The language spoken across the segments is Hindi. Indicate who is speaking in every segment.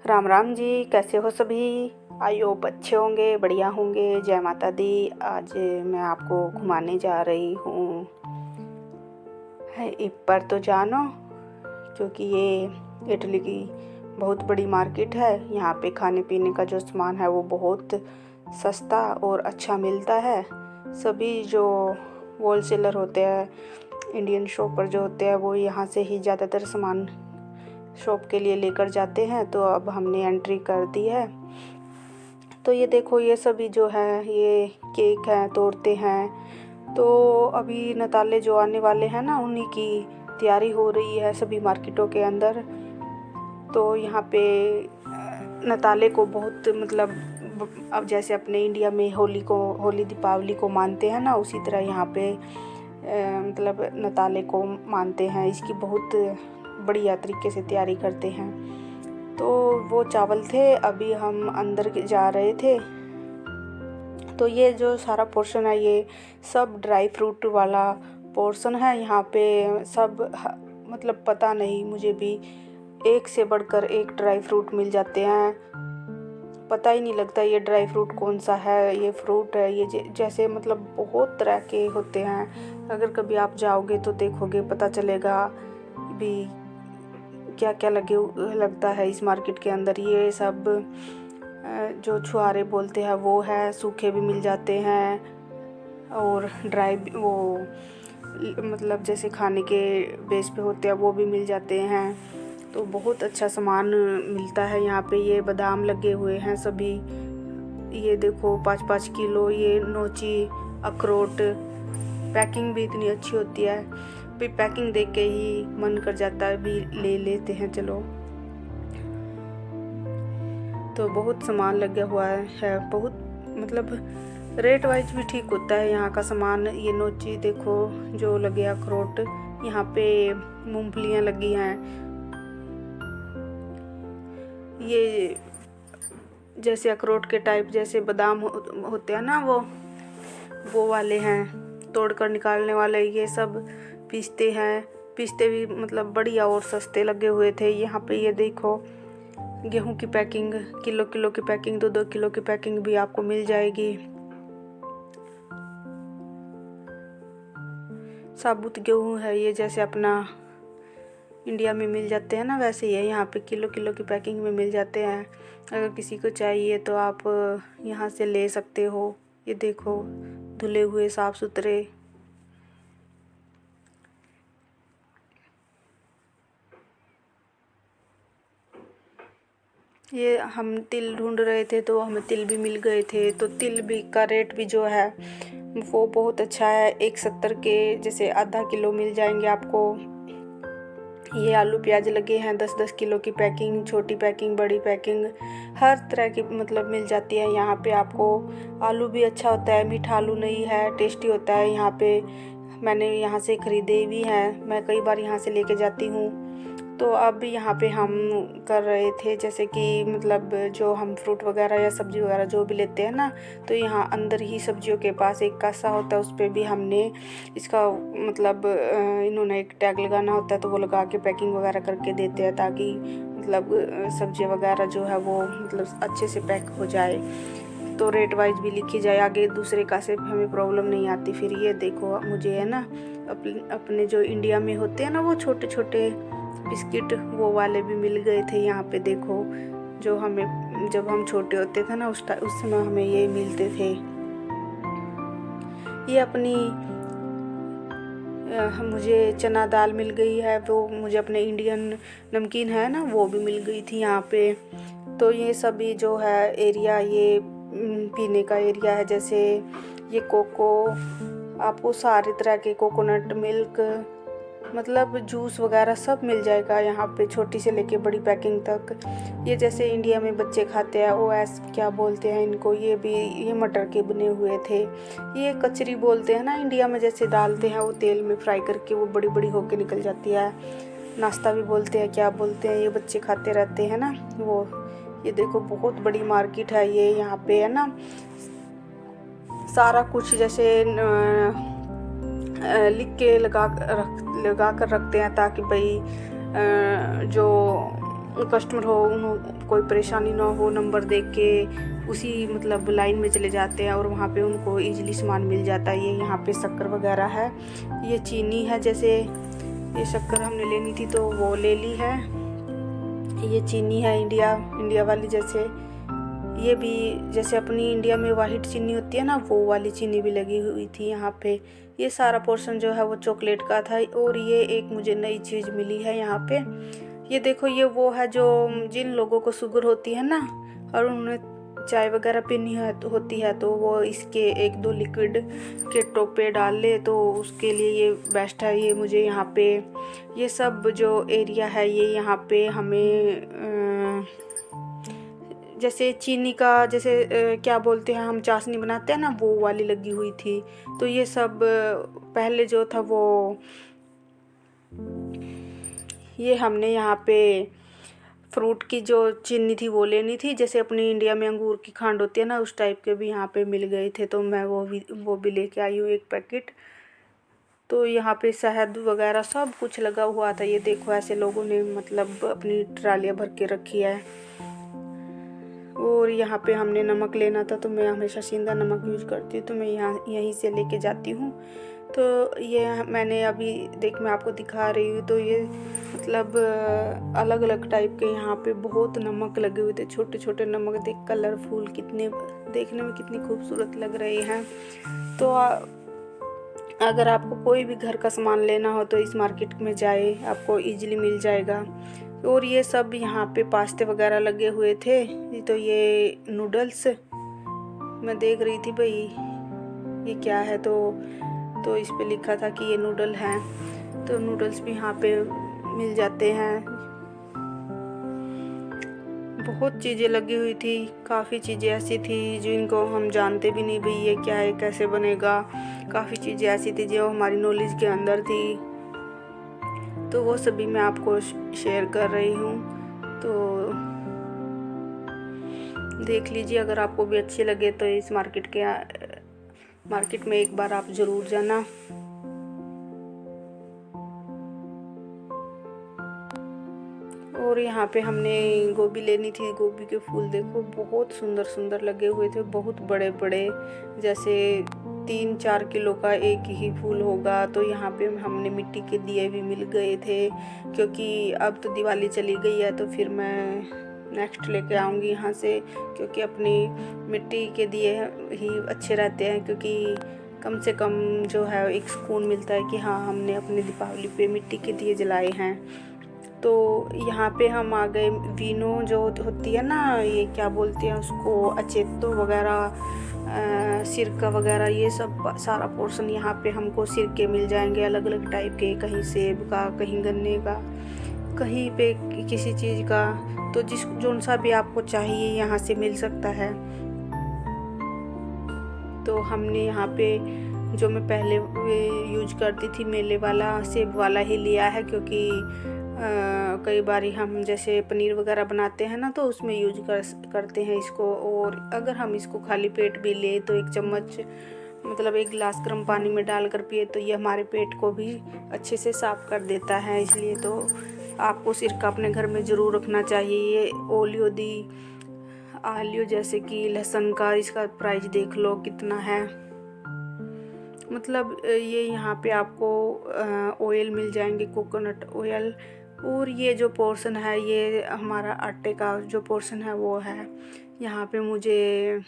Speaker 1: राम राम जी, कैसे हो सभी। आई होप अच्छे होंगे, बढ़िया होंगे। जय माता दी। आज मैं आपको घुमाने जा रही हूँ पर तो जानो, क्योंकि ये इटली की बहुत बड़ी मार्केट है। यहाँ पे खाने पीने का जो सामान है वो बहुत सस्ता और अच्छा मिलता है। सभी जो होलसेलर होते हैं, इंडियन शॉपर जो होते हैं, वो यहाँ से ही ज़्यादातर सामान शॉप के लिए लेकर जाते हैं। तो अब हमने एंट्री कर दी है। तो ये देखो, ये सभी जो है ये केक हैं, तोड़ते हैं। तो अभी नताले जो आने वाले हैं ना, उन्हीं की तैयारी हो रही है सभी मार्केटों के अंदर। तो यहाँ पे नताले को बहुत अब जैसे अपने इंडिया में होली दीपावली को मानते हैं ना, उसी तरह यहाँ पे नताले को मानते हैं। इसकी बहुत बढ़िया तरीके से तैयारी करते हैं। तो वो चावल थे, अभी हम अंदर जा रहे थे। तो ये जो सारा पोर्शन है ये सब ड्राई फ्रूट वाला पोर्शन है। यहाँ पे सब पता नहीं, मुझे भी एक से बढ़कर एक ड्राई फ्रूट मिल जाते हैं। पता ही नहीं लगता ये ड्राई फ्रूट कौन सा है, ये फ्रूट है, ये जैसे बहुत तरह के होते हैं। अगर कभी आप जाओगे तो देखोगे, पता चलेगा भी क्या क्या लगता है इस मार्केट के अंदर। ये सब जो छुआरे बोलते हैं वो है, सूखे भी मिल जाते हैं और ड्राई वो जैसे खाने के बेस पे होते हैं वो भी मिल जाते हैं। तो बहुत अच्छा सामान मिलता है यहाँ पे। ये बादाम लगे हुए हैं सभी, ये देखो 5-5 किलो ये नोची अखरोट। पैकिंग भी इतनी अच्छी होती है, भी पैकिंग देख के ही मन कर जाता है भी ले लेते हैं चलो। तो बहुत सामान लगा हुआ है बहुत रेट वाइज भी ठीक होता है यहाँ का सामान। ये नोची देखो जो लगे अखरोट, यहाँ पे मूंगफलियाँ लगी हैं। ये जैसे अखरोट के टाइप जैसे बादाम होते हैं ना, वो वाले हैं, तोड़कर निकालने वाले। ये सब पीसते हैं, पीसते भी बढ़िया और सस्ते लगे हुए थे। यहाँ पे ये देखो गेहूं की पैकिंग, किलो की पैकिंग, 2-2 किलो की पैकिंग भी आपको मिल जाएगी। साबुत गेहूं है ये, जैसे अपना इंडिया में मिल जाते हैं ना, वैसे ही है। यहाँ पे किलो की पैकिंग में मिल जाते हैं। अगर किसी को चाहिए तो आप यहाँ से ले सकते हो। ये देखो धुले हुए साफ सुथरे। ये हम तिल ढूंढ रहे थे तो हमें तिल भी मिल गए थे। तो तिल भी का रेट भी जो है वो बहुत अच्छा है। 170 के जैसे आधा किलो मिल जाएंगे आपको। ये आलू प्याज लगे हैं 10-10 किलो की पैकिंग, छोटी पैकिंग, बड़ी पैकिंग, हर तरह की मिल जाती है यहाँ पे आपको। आलू भी अच्छा होता है, मीठा आलू नहीं है, टेस्टी होता है। यहाँ पे मैंने यहाँ से ख़रीदे भी हैं, मैं कई बार यहाँ से लेके जाती हूँ। तो अब यहाँ पे हम कर रहे थे जैसे कि जो हम फ्रूट वगैरह या सब्ज़ी वगैरह जो भी लेते हैं ना, तो यहाँ अंदर ही सब्जियों के पास एक कासा होता है, उस पर भी हमने इसका इन्होंने एक टैग लगाना होता है, तो वो लगा के पैकिंग वगैरह करके देते हैं, ताकि सब्जी वगैरह जो है वो अच्छे से पैक हो जाए। तो रेट वाइज भी लिखी जाए, आगे दूसरे कासे पे हमें प्रॉब्लम नहीं आती। फिर ये देखो मुझे है ना अपने जो इंडिया में होते हैं ना वो छोटे छोटे बिस्किट, वो वाले भी मिल गए थे यहाँ पे। देखो जो हमें जब हम छोटे होते थे ना उस समय हमें ये मिलते थे। ये अपनी मुझे चना दाल मिल गई है, वो मुझे अपने इंडियन नमकीन है ना वो भी मिल गई थी यहाँ पे। तो ये सभी जो है एरिया, ये पीने का एरिया है। जैसे ये कोको, आपको सारे तरह के कोकोनट मिल्क जूस वगैरह सब मिल जाएगा यहाँ पे, छोटी से लेके बड़ी पैकिंग तक। ये जैसे इंडिया में बच्चे खाते हैं OS क्या बोलते हैं इनको, ये मटर के बने हुए थे। ये कचरी बोलते हैं ना इंडिया में, जैसे डालते हैं वो तेल में फ्राई करके, वो बड़ी बड़ी होके निकल जाती है। नाश्ता भी बोलते हैं, क्या बोलते हैं, ये बच्चे खाते रहते हैं ना वो। ये देखो बहुत बड़ी मार्केट है ये, यहाँ पे है ना सारा कुछ जैसे लिख के लगा कर रखते हैं, ताकि भाई जो कस्टमर हो उन्हों कोई परेशानी ना हो, नंबर देख के उसी मतलब लाइन में चले जाते हैं और वहाँ पे उनको इजीली सामान मिल जाता है। ये यहाँ पे शक्कर वगैरह है, ये चीनी है, जैसे ये शक्कर हमने लेनी थी तो वो ले ली है। ये चीनी है इंडिया वाली, जैसे ये भी जैसे अपनी इंडिया में वाइट चीनी होती है ना, वो वाली चीनी भी लगी हुई थी यहाँ पे। ये सारा पोर्शन जो है वो चॉकलेट का था। और ये एक मुझे नई चीज़ मिली है यहाँ पे, ये देखो, ये वो है जो जिन लोगों को शुगर होती है ना और उन्हें चाय वगैरह पीनी होती है तो वो इसके 1-2 लिक्विड के टोपे डाल ले तो उसके लिए ये बेस्ट है। ये मुझे यहाँ पे ये सब जो एरिया है ये यहाँ पे हमें जैसे चीनी का जैसे क्या बोलते हैं हम, चाशनी बनाते हैं ना, वो वाली लगी हुई थी। तो ये सब पहले जो था वो ये हमने यहाँ पे फ्रूट की जो चीनी थी वो लेनी थी, जैसे अपनी इंडिया में अंगूर की खांड होती है ना, उस टाइप के भी यहाँ पे मिल गए थे तो मैं वो भी लेके आई हूँ 1 पैकेट। तो यहाँ पे शहद वगैरह सब कुछ लगा हुआ था। ये देखो ऐसे लोगों ने मतलब अपनी ट्रालियाँ भर के रखी है। और यहाँ पे हमने नमक लेना था तो मैं हमेशा सेंधा नमक यूज़ करती हूँ तो मैं यहीं से लेके जाती हूँ। तो ये मैंने अभी मैं आपको दिखा रही हूँ। तो ये मतलब अलग अलग टाइप के यहाँ पे बहुत नमक लगे हुए थे, छोटे छोटे नमक, देख कलरफुल, कितने देखने में कितनी खूबसूरत लग रहे हैं। तो अगर आपको कोई भी घर का सामान लेना हो तो इस मार्केट में जाए, आपको इजीली मिल जाएगा। और ये सब यहाँ पे पास्ते वगैरह लगे हुए थे। तो ये नूडल्स मैं देख रही थी भाई ये क्या है, तो इस पे लिखा था कि ये नूडल हैं। तो नूडल्स भी यहाँ पे मिल जाते हैं। बहुत चीज़ें लगी हुई थी, काफ़ी चीज़ें ऐसी थी जिनको हम जानते भी नहीं भाई ये क्या है, कैसे बनेगा। काफ़ी चीज़ें ऐसी थी जो हमारी नॉलेज के अंदर थी, तो वो सभी मैं आपको शेयर कर रही हूँ। तो देख लीजिए, अगर आपको भी अच्छे लगे तो इस मार्केट में एक बार आप ज़रूर जाना। और यहाँ पे हमने गोभी लेनी थी। गोभी के फूल देखो बहुत सुंदर सुंदर लगे हुए थे, बहुत बड़े बड़े, जैसे 3-4 किलो का एक ही फूल होगा। तो यहाँ पे हमने मिट्टी के दिए भी मिल गए थे, क्योंकि अब तो दिवाली चली गई है तो फिर मैं नेक्स्ट लेके आऊँगी यहाँ से, क्योंकि अपनी मिट्टी के दिए ही अच्छे रहते हैं, क्योंकि कम से कम जो है एक सुकून मिलता है कि हाँ हमने अपनी दीपावली पे मिट्टी के दिए जलाए हैं। तो यहाँ पे हम आ गए, वीनो जो होती है ना, ये क्या बोलते हैं उसको, अचेतो वगैरह, सिरका वगैरह, ये सब सारा पोर्शन यहाँ पे हमको सिरके मिल जाएंगे अलग अलग टाइप के, कहीं सेब का, कहीं गन्ने का, कहीं पे किसी चीज़ का। तो जो सा भी आपको चाहिए यहाँ से मिल सकता है। तो हमने यहाँ पे जो मैं पहले यूज करती थी मेले वाला सेब वाला ही लिया है, क्योंकि कई बारी हम जैसे पनीर वगैरह बनाते हैं ना तो उसमें यूज करते हैं इसको। और अगर हम इसको खाली पेट भी ले तो 1 चम्मच मतलब 1 गिलास गर्म पानी में डालकर पिए तो ये हमारे पेट को भी अच्छे से साफ़ कर देता है। इसलिए तो आपको सिरका अपने घर में ज़रूर रखना चाहिए। ये आलियो जैसे कि लहसुन का, इसका प्राइस देख लो कितना है। मतलब ये यहाँ पे आपको ऑयल मिल जाएंगे, कोकोनट ऑयल। और ये जो पोर्शन है ये हमारा आटे का जो पोर्शन है वो है। यहाँ पे मुझे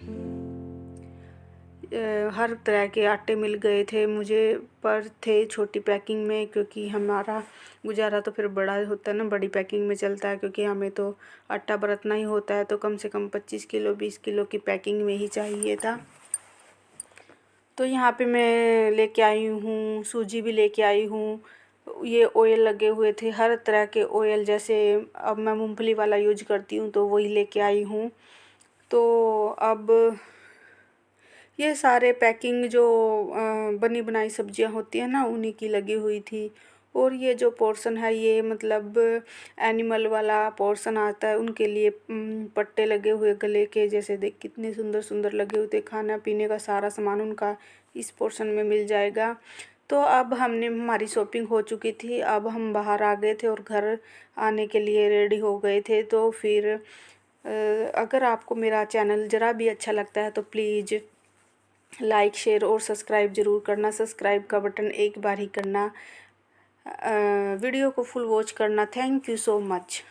Speaker 1: हर तरह के आटे मिल गए थे मुझे, पर थे छोटी पैकिंग में, क्योंकि हमारा गुजारा तो फिर बड़ा होता है ना, बड़ी पैकिंग में चलता है, क्योंकि हमें तो आटा बरतना ही होता है। तो कम से कम 25 किलो 20 किलो की पैकिंग में ही चाहिए था। तो यहाँ पे मैं लेके आई हूँ, सूजी भी लेके आई हूँ। ये ऑयल लगे हुए थे, हर तरह के ऑयल, जैसे अब मैं मूंगफली वाला यूज करती हूँ तो वही लेके आई हूँ। तो अब ये सारे पैकिंग जो बनी बनाई सब्जियां होती हैं ना उन्हीं की लगी हुई थी। और ये जो पोर्शन है ये मतलब एनिमल वाला पोर्शन आता है, उनके लिए पट्टे लगे हुए गले के, जैसे देख कितने सुंदर सुंदर लगे हुए थे। खाना पीने का सारा सामान उनका इस पोर्शन में मिल जाएगा। तो अब हमारी शॉपिंग हो चुकी थी, अब हम बाहर आ गए थे और घर आने के लिए रेडी हो गए थे। तो फिर अगर आपको मेरा चैनल ज़रा भी अच्छा लगता है तो प्लीज़ लाइक शेयर और सब्सक्राइब ज़रूर करना। सब्सक्राइब का बटन एक बार ही करना, वीडियो को फुल वॉच करना। Thank you so much.